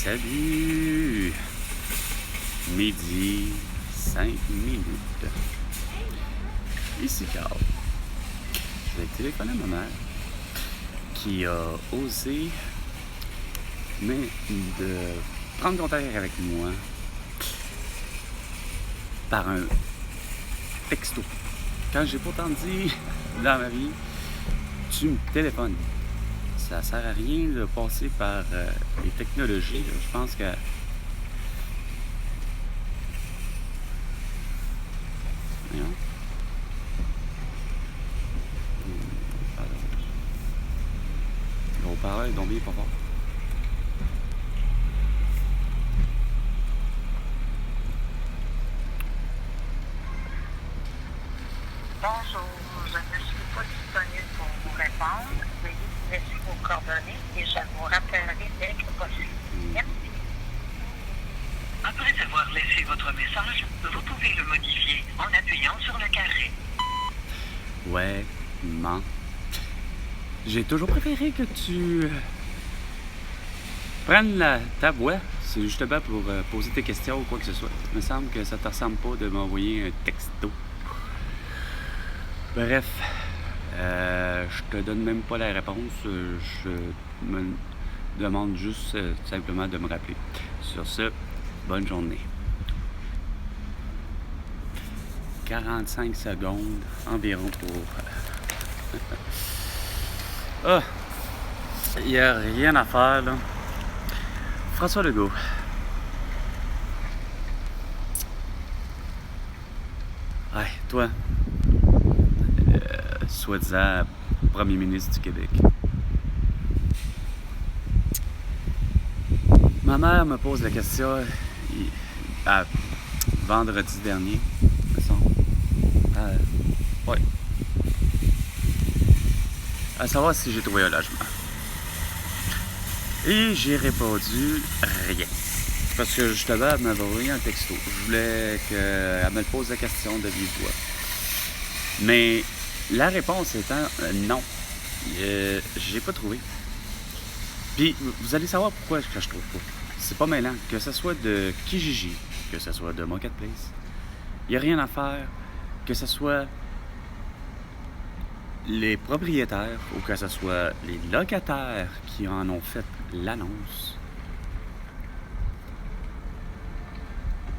Salut! Midi, 5 minutes. Ici Carl. Je vais téléphoner à ma mère qui a osé de prendre contact avec moi par un texto. Quand j'ai pourtant dit dans ma vie, tu me téléphones. Ça sert à rien de passer par les technologies. Là. Je pense que voyons. Le haut-parleur est tombé pas fort. Bonjour, je ne suis pas disponible pour vous répondre. Veuillez laisser vos coordonnées et je vous rappellerai dès que possible. Merci. Après avoir laissé votre message, vous pouvez le modifier en appuyant sur le carré. Ouais, maman. J'ai toujours préféré que tu prennes ta voix. C'est justement pour poser tes questions ou quoi que ce soit. Il me semble que ça te ressemble pas de m'envoyer un texto. Bref, je te donne même pas la réponse. Je me demande juste simplement de me rappeler. Sur ce, bonne journée. 45 secondes environ pour... Ah! Il n'y a rien à faire, là. François Legault. Ouais, toi. Soi-disant premier ministre du Québec. Ma mère me pose la question vendredi dernier. Ouais. À savoir si j'ai trouvé un logement. Et j'ai répondu rien. Parce que justement, elle m'avait envoyé un texto. Je voulais qu'elle me pose la question de vive voix. Mais la réponse étant non. J'ai pas trouvé. Puis vous allez savoir pourquoi je trouve pas. C'est pas mêlant. Que ce soit de Kijiji, que ce soit de Marketplace, il n'y a rien à faire. Que ce soit les propriétaires ou que ce soit les locataires qui en ont fait l'annonce.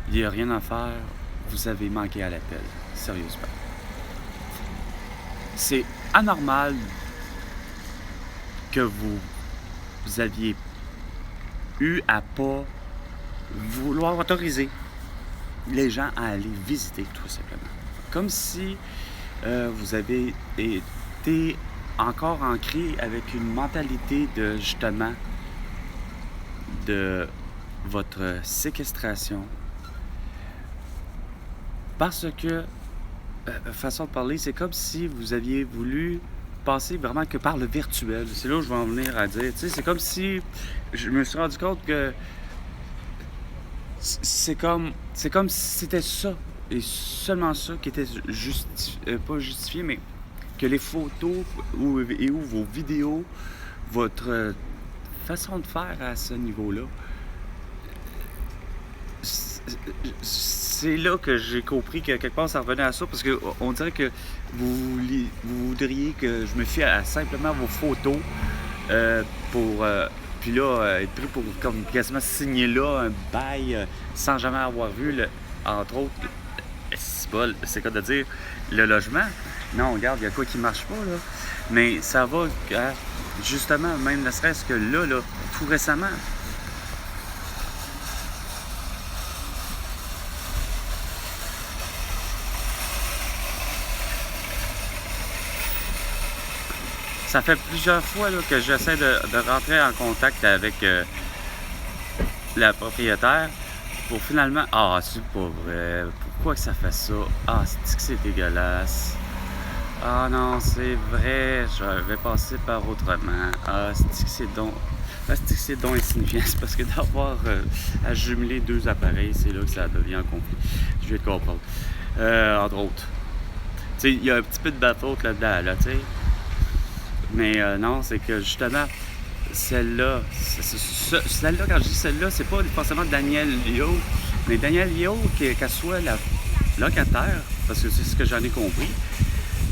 Il n'y a rien à faire. Vous avez manqué à l'appel. Sérieusement. C'est anormal que vous aviez eu à pas vouloir autoriser les gens à aller visiter, tout simplement. Comme si vous avez été encore ancré avec une mentalité de, justement, de votre séquestration. Parce que, façon de parler, c'est comme si vous aviez voulu passer vraiment que par le virtuel. C'est là où je vais en venir à dire. Tu sais, c'est comme si je me suis rendu compte que c'est comme si c'était ça et seulement ça qui était pas justifié, mais que les photos ou vos vidéos, votre façon de faire à ce niveau-là, c'est là que j'ai compris que quelque part ça revenait à ça, parce que on dirait que vous voudriez que je me fie à simplement vos photos pour puis là être pris pour comme quasiment signer là un bail sans jamais avoir vu entre autres c'est quoi de dire le logement. Non, regarde, il y a quoi qui marche pas là, mais ça va justement, même ne serait-ce que là tout récemment. Ça fait plusieurs fois là, que j'essaie de rentrer en contact avec la propriétaire pour finalement... Ah, c'est pas vrai. Pourquoi que ça fait ça? Ah, c'est dégueulasse. Ah non, c'est vrai. Je vais passer par autrement. Ah, c'est donc insignifiant. C'est parce que d'avoir à jumeler deux appareils, c'est là que ça devient un conflit. Je vais te comprendre. Entre autres. Tu sais, il y a un petit peu de bateau là-dedans, là, tu sais. Mais non, c'est que justement, celle-là, celle-là, quand je dis celle-là, c'est pas forcément Danielle Liu, mais Danielle Liu, qu'elle soit la locataire, parce que c'est ce que j'en ai compris,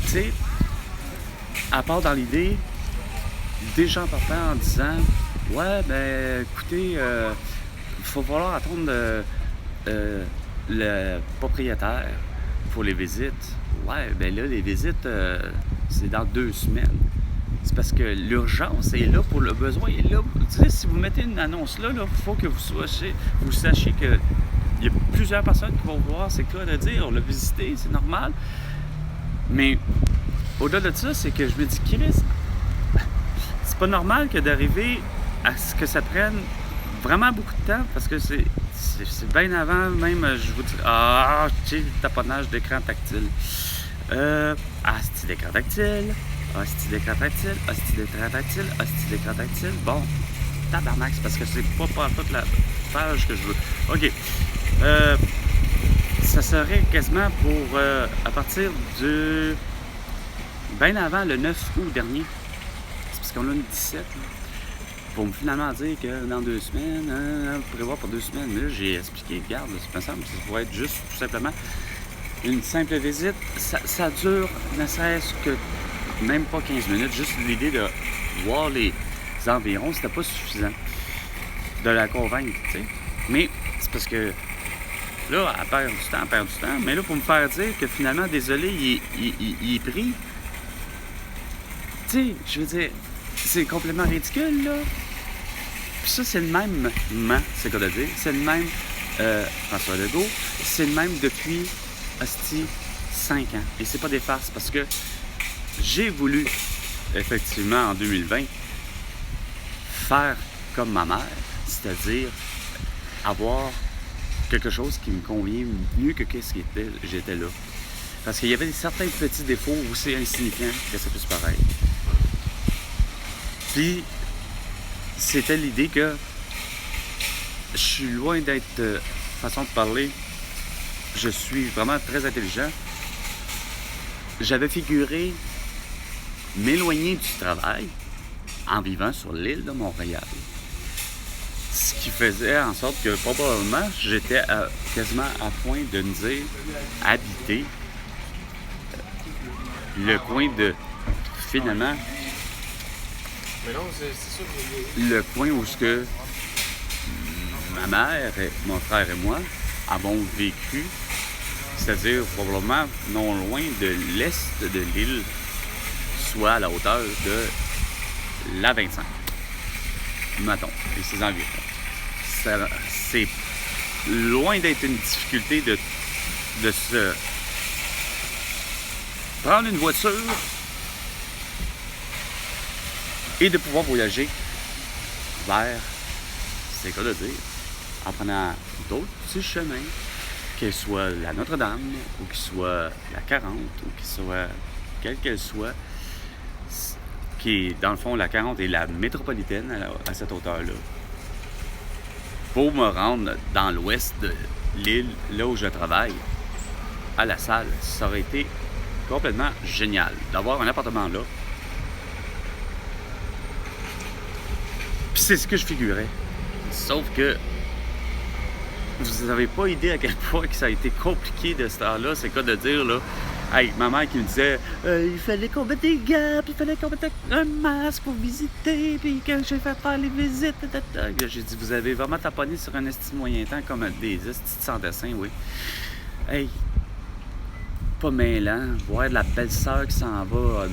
tu sais, à part dans l'idée, déjà en partant en disant, ouais, ben, écoutez, il faut falloir attendre le propriétaire pour les visites. Ouais, ben là, les visites, c'est dans 2 semaines. C'est parce que l'urgence est là pour le besoin est là. Tu sais, si vous mettez une annonce là, il faut que vous sachiez que il y a plusieurs personnes qui vont voir, c'est quoi de dire, on l'a visité, c'est normal. Mais au-delà de ça, c'est que je me dis, Chris, c'est pas normal que d'arriver à ce que ça prenne vraiment beaucoup de temps, parce que c'est bien avant même, je vous dis, tu sais, le taponnage d'écran tactile. C'est d'écran tactile. Hostie d'écran tactile, hostie d'écran tactile, hostie d'écran tactile. Bon, tabarnak, c'est parce que c'est pas toute la page que je veux. OK. Ça serait quasiment pour, à partir de, bien avant le 9 août dernier. C'est parce qu'on a une 17. Pour me finalement dire que dans 2 semaines, vous prévoir pour 2 semaines. Mais là, j'ai expliqué, regarde, ça me semble que ça pourrait être juste, tout simplement, une simple visite. Ça dure, ne serait-ce que même pas 15 minutes, juste l'idée de voir les environs, c'était pas suffisant de la convaincre, tu sais. Mais c'est parce que là, elle perd du temps, mais là, pour me faire dire que finalement, désolé, il est pris, tu sais, je veux dire, c'est complètement ridicule, là. Puis ça, c'est le même, c'est quoi de dire, c'est le même François Legault, c'est le même depuis, 5 ans. Et c'est pas des farces, parce que j'ai voulu, effectivement, en 2020, faire comme ma mère, c'est-à-dire avoir quelque chose qui me convient mieux que ce qui j'étais là. Parce qu'il y avait certains petits défauts aussi insignifiants que ça puisse paraître. Puis, c'était l'idée que je suis loin d'être, façon de parler, je suis vraiment très intelligent. J'avais figuré m'éloigner du travail en vivant sur l'île de Montréal. Ce qui faisait en sorte que probablement j'étais quasiment à point de me dire habiter le coin de finalement le coin où ce que ma mère, mon frère et moi avons vécu, c'est-à-dire probablement non loin de l'est de l'île, soit à la hauteur de la 25, mettons, et ses environs. C'est loin d'être une difficulté de se prendre une voiture et de pouvoir voyager vers, c'est quoi de dire, en prenant d'autres petits chemins, qu'il soit la Notre-Dame, ou qu'il soit la 40, ou qu'il soit, quelle qu'elle soit, qui est, dans le fond, la 40 est la métropolitaine à cette hauteur-là. Pour me rendre dans l'ouest de l'île, là où je travaille, à la salle, ça aurait été complètement génial d'avoir un appartement là. Puis c'est ce que je figurais. Sauf que vous n'avez pas idée à quel point que ça a été compliqué de ce temps-là. C'est quoi de dire, là? Hey, ma mère qui me disait il fallait qu'on mette des gants, puis il fallait qu'on mette un masque pour visiter, puis que j'ai fait faire les visites. J'ai dit, vous avez vraiment taponné sur un esti moyen temps comme des estis sans dessin, oui. Hey, pas mêlant, voir de la belle-sœur qui s'en va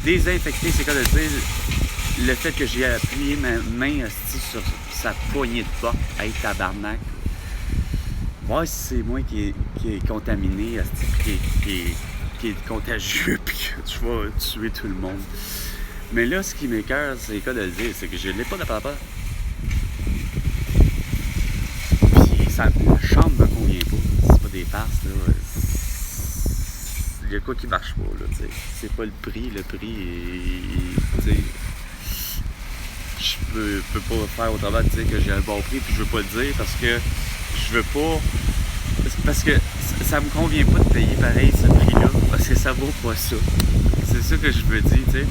désinfecter, c'est quoi de dire le fait que j'ai appuyé ma main esti sur sa poignée de porte, hey, tabarnak. Voir si c'est moi qui est contaminé, qui est contagieux, puis que je vais tuer tout le monde. Mais là, ce qui m'écoeure, c'est quoi de le dire, c'est que je n'ai pas de papa. Puis la chambre me convient pas. C'est pas des farces, là. Il y a quoi qui marche pas, là, tu sais. C'est pas le prix est, tu sais. Je peux pas faire autrement de dire que j'ai un bon prix, puis je veux pas le dire parce que je veux pas. Parce que ça me convient pas de payer pareil ce prix-là, parce que ça vaut pas ça. C'est ça que je veux dire, tu sais.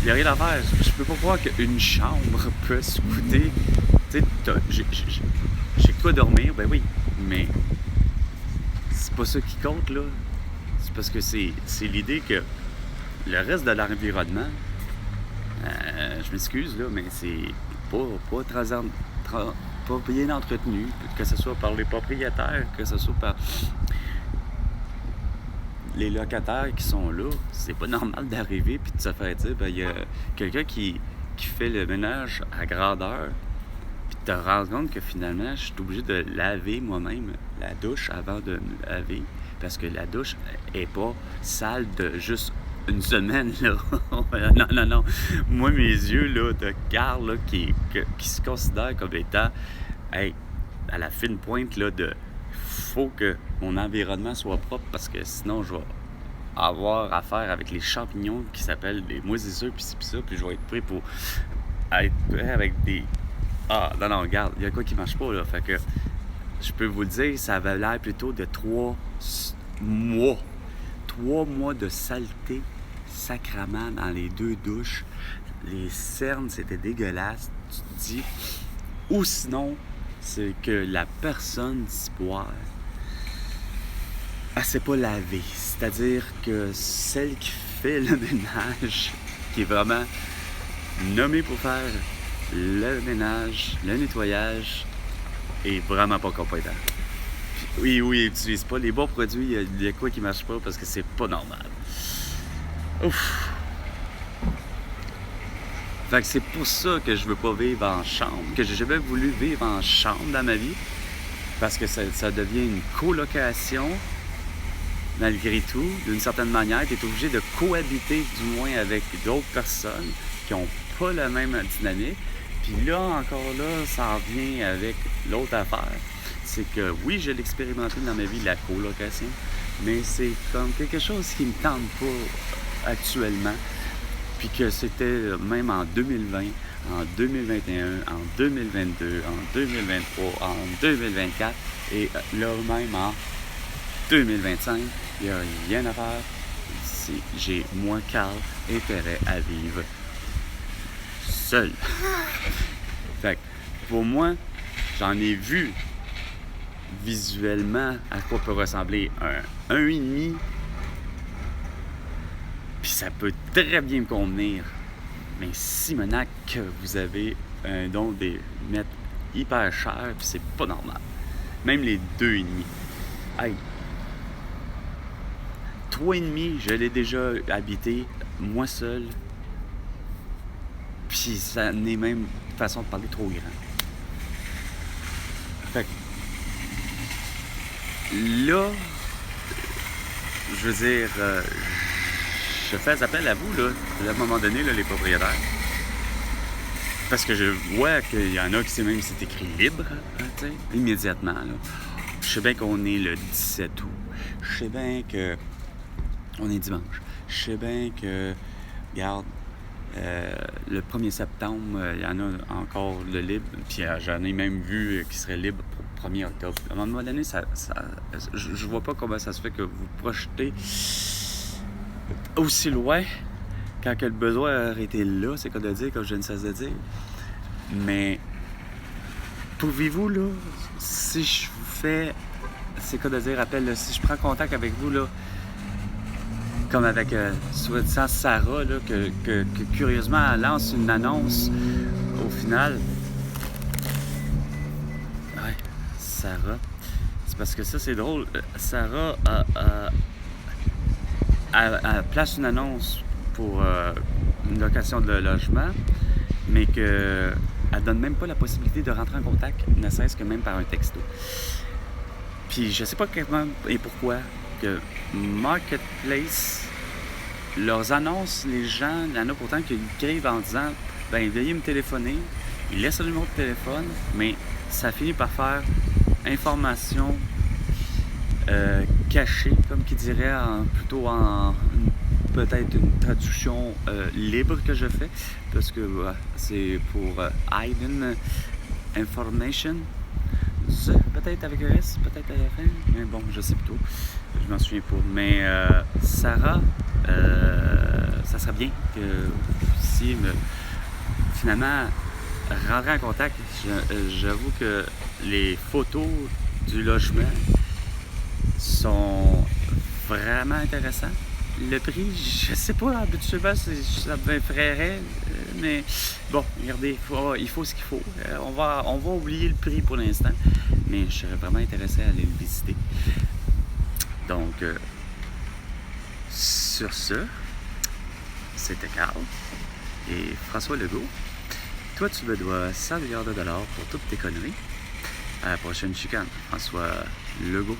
Il n'y a rien à faire. Je peux pas croire qu'une chambre peut se coûter. Tu sais, j'ai quoi dormir, ben oui, mais c'est pas ça qui compte, là. C'est parce que c'est l'idée que le reste de l'environnement, je m'excuse, là, mais c'est pas bien entretenu, que ce soit par les propriétaires, que ce soit par les locataires qui sont là. C'est pas normal d'arriver puis de se faire dire, ben, il y a quelqu'un qui fait le ménage à grandeur, puis de te rendre compte que finalement, je suis obligé de laver moi-même la douche avant de me laver, parce que la douche est pas sale de juste une semaine, là. Non. Moi, mes yeux, là, de Carl, là, qui se considère comme étant, hey, à la fine pointe, là, de faut que mon environnement soit propre, parce que sinon, je vais avoir affaire avec les champignons qui s'appellent des moisissures, puis ça, puis je vais être prêt pour être prêt avec des... Ah, non, regarde, il y a quoi qui marche pas, là. Fait que, je peux vous le dire, ça avait l'air plutôt de 3 mois. 3 mois de saleté sacrament dans les 2 douches. Les cernes, c'était dégueulasse. Tu te dis... Ou sinon, c'est que la personne ciboire, elle s'est pas lavée. C'est-à-dire que celle qui fait le ménage, qui est vraiment nommée pour faire le ménage, le nettoyage, est vraiment pas compétente. Oui, ils n'utilisent pas les bons produits, il y a quoi qui marche pas parce que c'est pas normal. Ouf! Fait que c'est pour ça que je veux pas vivre en chambre, que j'ai jamais voulu vivre en chambre dans ma vie, parce que ça devient une colocation, malgré tout, d'une certaine manière. Tu es obligé de cohabiter, du moins, avec d'autres personnes qui n'ont pas la même dynamique. Puis là, encore là, ça en vient avec l'autre affaire. C'est que, oui, je l'ai expérimenté dans ma vie, la colocation, mais c'est comme quelque chose qui me tente pas actuellement. Puis que c'était même en 2020, en 2021, en 2022, en 2023, en 2024, et là même en 2025, il n'y a rien à faire. J'ai, moi, Carl, intérêt à vivre seul. Fait que, pour moi, j'en ai vu visuellement à quoi peut ressembler un 1,5. Puis ça peut très bien me convenir. Mais Simonac, vous avez un don de mettre hyper cher, puis c'est pas normal. Même les 2,5. Hey! 3,5, je l'ai déjà habité, moi seul. Puis ça n'est même façon de parler trop grand. Fait que là, je veux dire, je fais appel à vous, là, à un moment donné, là, les propriétaires. Parce que je vois qu'il y en a qui même c'est écrit libre, hein, tu sais, immédiatement, là. Je sais bien qu'on est le 17 août. Je sais bien que on est dimanche. Je sais bien que, regarde, le 1er septembre, il y en a encore le libre. Puis j'en ai même vu qui serait libre pour le 1er octobre. À un moment donné, je vois pas comment ça se fait que vous projetez aussi loin quand que le besoin aurait été là, c'est quoi de dire, comme je ne cesse de dire. Mais pouvez-vous, là, si je vous fais, c'est quoi de dire, appel, là, si je prends contact avec vous, là, comme avec soi-disant Sarah, là, que curieusement elle lance une annonce au final. Ouais, Sarah. C'est parce que ça, c'est drôle. Sarah elle place une annonce pour une location de logement, mais qu'elle donne même pas la possibilité de rentrer en contact, ne serait-ce que même par un texto. Puis je sais pas comment et pourquoi que Marketplace, leurs annonces, les gens, il y en a pourtant qui écrivent en disant « ben veuillez me téléphoner », ils laissent le numéro de téléphone, mais ça finit par faire information cachée, comme qui dirait, plutôt en peut-être une traduction libre que je fais, parce que c'est pour hidden information, peut-être avec un S, peut-être à la fin, mais bon, je sais plutôt, je m'en souviens pas. Mais Sarah, ça serait bien que si finalement rentrer en contact. J'avoue que les photos du logement sont vraiment intéressantes. Le prix, je sais pas, habituellement, ça m'effraierait, mais bon, regardez, il faut ce qu'il faut. On va oublier le prix pour l'instant, mais je serais vraiment intéressé à aller le visiter. Donc, sur ce, c'était Carl et François Legault. Toi, tu me dois 100 milliards de dollars pour toutes tes conneries. À la prochaine chicane, François Legault.